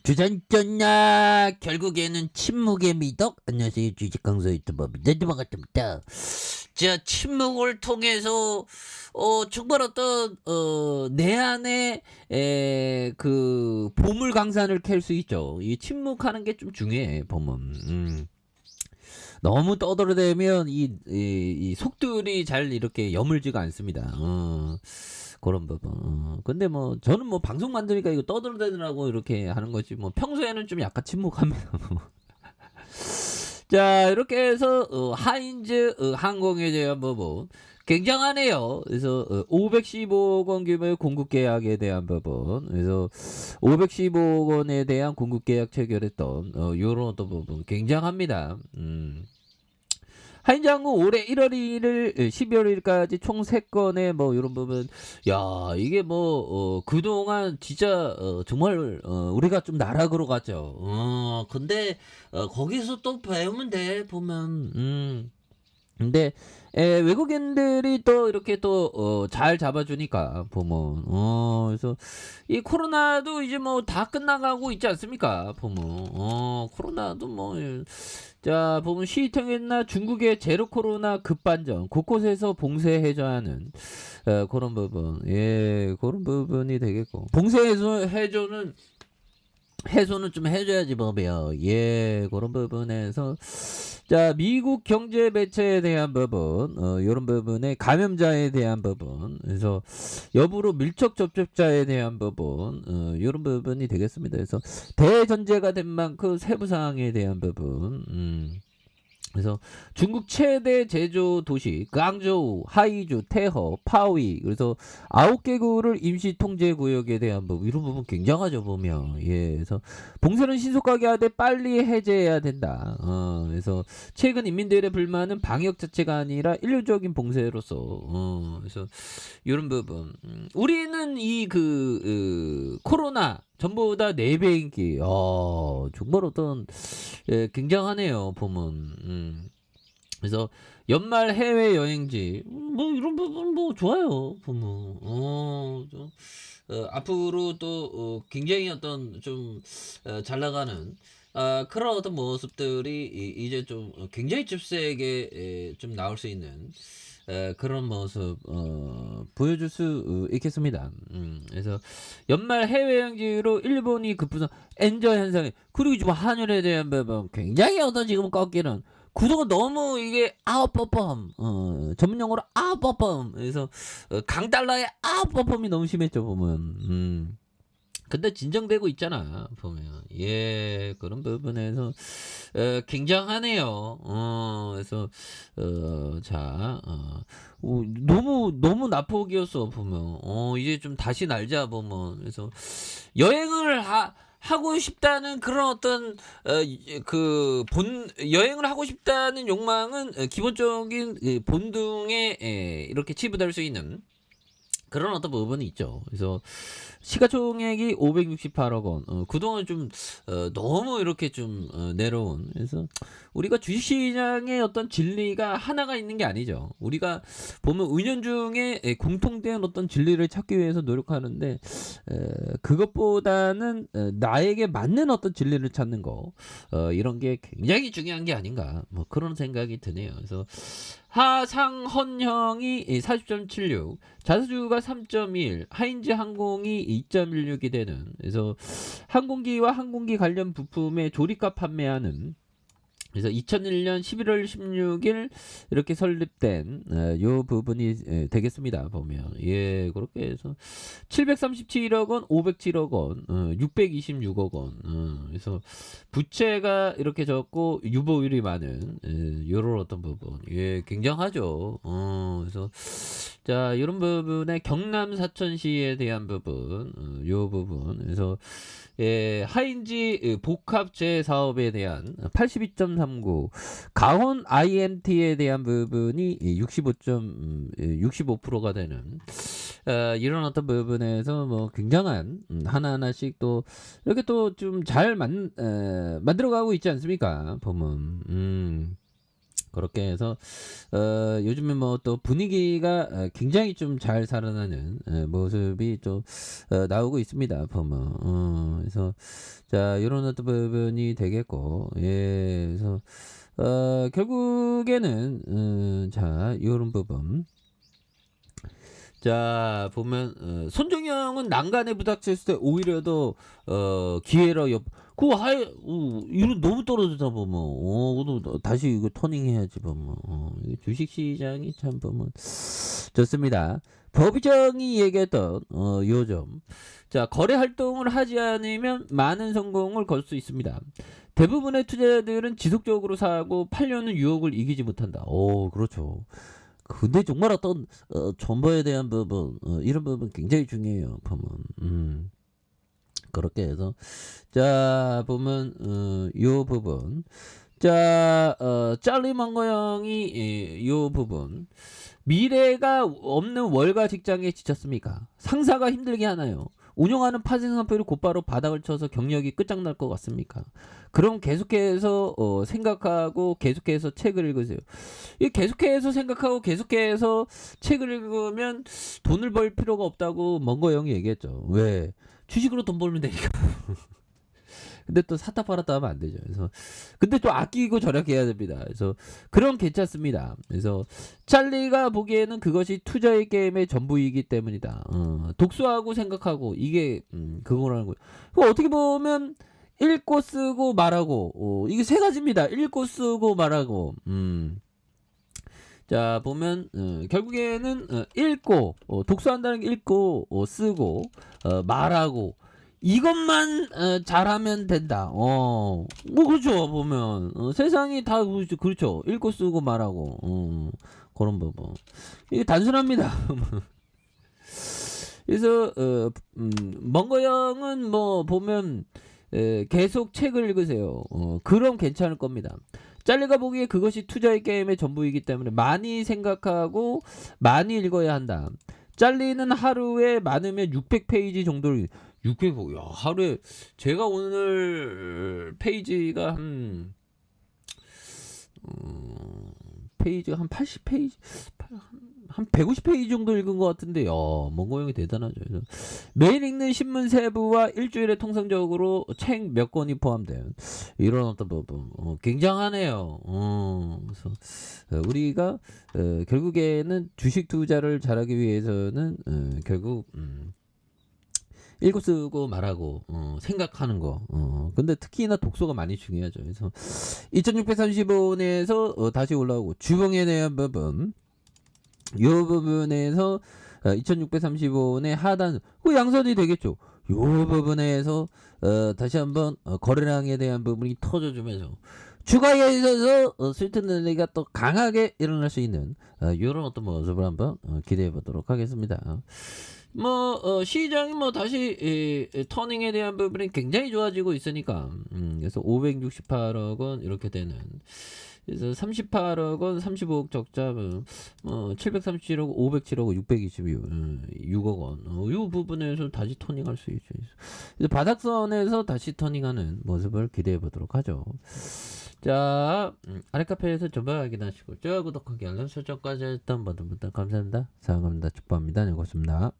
주전전나 결국에는 침묵의 미덕. 안녕하세요, 주식강사 유튜버 민대드마 같습니다. 자, 침묵을 통해서 정말 어떤 내 안에 그 보물 강산을 캘 수 있죠. 이 침묵하는 게 좀 중요해 보면. 너무 떠들어대면 이 속들이 잘 이렇게 여물지가 않습니다. 그런 부분. 근데 뭐 저는 뭐 방송 만드니까 이거 떠들어대느라고 이렇게 하는 거지. 뭐 평소에는 좀 약간 침묵합니다. 자, 이렇게 해서 하인즈 항공에 대한 부분 굉장하네요. 그래서 515억 원 규모의 공급 계약에 대한 부분, 그래서 515억 원에 대한 공급 계약 체결했던 요런 어떤 부분 굉장합니다. 하인장군 올해 1월 1일, 12월 1일까지 총 3건의 뭐 이런 부분, 야 이게 뭐 그동안 진짜 정말 우리가 좀 나락으로 갔죠. 근데 거기서 또 배우면 돼 보면. 근데 외국인들이 또 이렇게 또 잘 잡아주니까 보면 그래서 이 코로나도 이제 뭐 다 끝나가고 있지 않습니까 보면 코로나도 뭐 자 보면 시청했나 중국의 제로 코로나 급반전 곳곳에서 봉쇄해줘야 하는 그런 부분, 예 그런 부분이 되겠고, 봉쇄해줘는 해소는 좀 해줘야지 뭐며, 예 그런 부분에서 자 미국 경제 매체에 대한 부분, 이런 부분에 감염자에 대한 부분, 그래서 여부로 밀접 접촉자에 대한 부분, 이런 부분이 되겠습니다. 그래서 대전제가 된 만큼 세부 사항에 대한 부분, 그래서 중국 최대 제조 도시 광저우, 하이주, 태허, 파위, 그래서 9개구를 임시 통제 구역에 대한 부분, 이런 부분 굉장하죠 보면. 예, 그래서 봉쇄는 신속하게 하되 빨리 해제해야 된다. 그래서 최근 인민들의 불만은 방역 자체가 아니라 인류적인 봉쇄로서, 그래서 이런 부분. 우리는 이 코로나 전보다 4배인 게, 정말 어떤 굉장하네요 보면. 그래서 연말 해외 여행지 뭐 이런 부분 뭐 좋아요 보면. 앞으로 또 굉장히 어떤 좀 잘 나가는 그런 어떤 모습들이 이제 좀 굉장히 흡세게 좀 나올 수 있는 그런 모습 보여줄 수 있겠습니다. 그래서 연말 해외여행지로 일본이 급부상 엔저 현상이, 그리고 지금 한율에 대한 부분 굉장히 어떤 지금 꺾이는, 구도가 너무 이게 아웃퍼폼, 전문용어로 아웃퍼폼, 그래서 강달러의 아웃퍼폼이 너무 심했죠 보면. 근데 진정되고 있잖아 보면. 예 그런 부분에서 굉장하네요. 그래서 너무 나폭이었어 보면. 이제 좀 다시 날자 보면. 그래서 여행을 하고 싶다는 그런 어떤 여행을 하고 싶다는 욕망은 기본적인 본능에 이렇게 치부될 수 있는 그런 어떤 부분이 있죠. 그래서 시가총액이 568억 원. 그동안 좀 너무 이렇게 좀 내려온. 그래서 우리가 주식시장의 어떤 진리가 하나가 있는 게 아니죠. 우리가 보면 은연중에 공통된 어떤 진리를 찾기 위해서 노력하는데, 그것보다는 나에게 맞는 어떤 진리를 찾는 거, 이런 게 굉장히 중요한 게 아닌가, 뭐 그런 생각이 드네요. 그래서 하상헌형이 40.76, 자사주가 3.1, 하인즈 항공이 2.16이 되는, 그래서 항공기와 항공기 관련 부품의 조립과 판매하는, 그래서 2001년 11월 16일 이렇게 설립된 요 부분이 되겠습니다 보면. 예 그렇게 해서 737억 원, 507억 원, 626억 원. 그래서 부채가 이렇게 적고 유보율이 많은 요런 어떤 부분, 예 굉장하죠. 그래서 자 이런 부분에 경남 사천시에 대한 부분, 요 부분, 그래서 예, 하인지 복합재 사업에 대한 82.39, 강원 IMT에 대한 부분이 65%가 되는 이런 어떤 부분에서 뭐 굉장한 하나하나씩 또 이렇게 또 좀 잘 만들어가고 있지 않습니까 보면. 그렇게 해서 요즘에 뭐 또 분위기가 굉장히 좀 잘 살아나는 모습이 좀 나오고 있습니다. 보면 그래서 자 요런 어떤 부분이 되겠고 예 그래서 결국에는 자 요런 부분 자 보면 손정영은 난간에 부닥쳤을 때 오히려 더 기회로 옆 그거 하이 이거 너무 떨어지다 보면 그거 다시 이거 터닝해야지 보면 이게 주식 시장이 참 보면 좋습니다. 법정이 얘기했던 요점 자 거래 활동을 하지 않으면 많은 성공을 걸 수 있습니다. 대부분의 투자자들은 지속적으로 사고 팔려는 유혹을 이기지 못한다. 오 그렇죠. 근데 정말 어떤 존버에 대한 부분 이런 부분 굉장히 중요해요. 보면 그렇게 해서 자 보면 요 부분 자 짤리 망고형이 요 부분 미래가 없는 월가 직장에 지쳤습니까? 상사가 힘들게 하나요? 운영하는 파생상표를 곧바로 바닥을 쳐서 경력이 끝장날 것 같습니까? 그럼 계속해서 생각하고 계속해서 책을 읽으세요. 이 계속해서 생각하고 계속해서 책을 읽으면 돈을 벌 필요가 없다고 먼거 형이 얘기했죠. 왜? 주식으로 돈 벌면 되니까. 근데 또 샀다 팔았다 하면 안 되죠. 그래서 근데 또 아끼고 절약해야 됩니다. 그래서 그럼 괜찮습니다. 그래서 찰리가 보기에는 그것이 투자의 게임의 전부이기 때문이다. 독서하고 생각하고 이게 그거라는 거예요. 어떻게 보면 읽고 쓰고 말하고 이게 세 가지입니다. 읽고 쓰고 말하고 자 보면 결국에는 읽고 독서한다는 게 읽고 쓰고 말하고 이것만 잘하면 된다. 뭐 그렇죠. 보면 세상이 다 그렇죠. 읽고 쓰고 말하고 그런 부분. 이게 단순합니다. 그래서 먼거 형은 뭐 보면 계속 책을 읽으세요. 그럼 괜찮을 겁니다. 짤리가 보기에 그것이 투자의 게임의 전부이기 때문에 많이 생각하고 많이 읽어야 한다. 짤리는 하루에 많으면 600페이지 정도를 600, 야, 하루에 제가 오늘 페이지가 페이지가 한 80페이지 한 150페이지 정도 읽은 것 같은데 몽고 형이 대단하죠. 그래서 매일 읽는 신문 세부와 일주일에 통상적으로 책 몇 권이 포함된 이런 어떤 부분 굉장하네요. 그래서 우리가 결국에는 주식 투자를 잘하기 위해서는 결국 읽고 쓰고 말하고 생각하는 거 근데 특히나 독서가 많이 중요하죠. 그래서 2630원에서 다시 올라오고 주봉에 대한 부분 이 부분에서 2630원의 하단 양선이 되겠죠. 이 부분에서 다시 한번 거래량에 대한 부분이 터져주면서 주가에 있어서 스위트 랠리가 또 강하게 일어날 수 있는 이런 어떤 모습을 한번 기대해 보도록 하겠습니다. 뭐 시장이 뭐 다시 터닝에 대한 부분이 굉장히 좋아지고 있으니까 그래서 568억 원 이렇게 되는 그래서 38억 원 35억 적자 뭐 737억 507억 626억 원 이 부분에서 다시 터닝할 수 있죠. 그래서 바닥선에서 다시 터닝하는 모습을 기대해 보도록 하죠. 자 아래 카페에서 전방 확인하시고 좋아요 구독하기 알람 설정까지 했던 모든 분들 감사합니다. 사랑합니다. 축복합니다. 네 고맙습니다.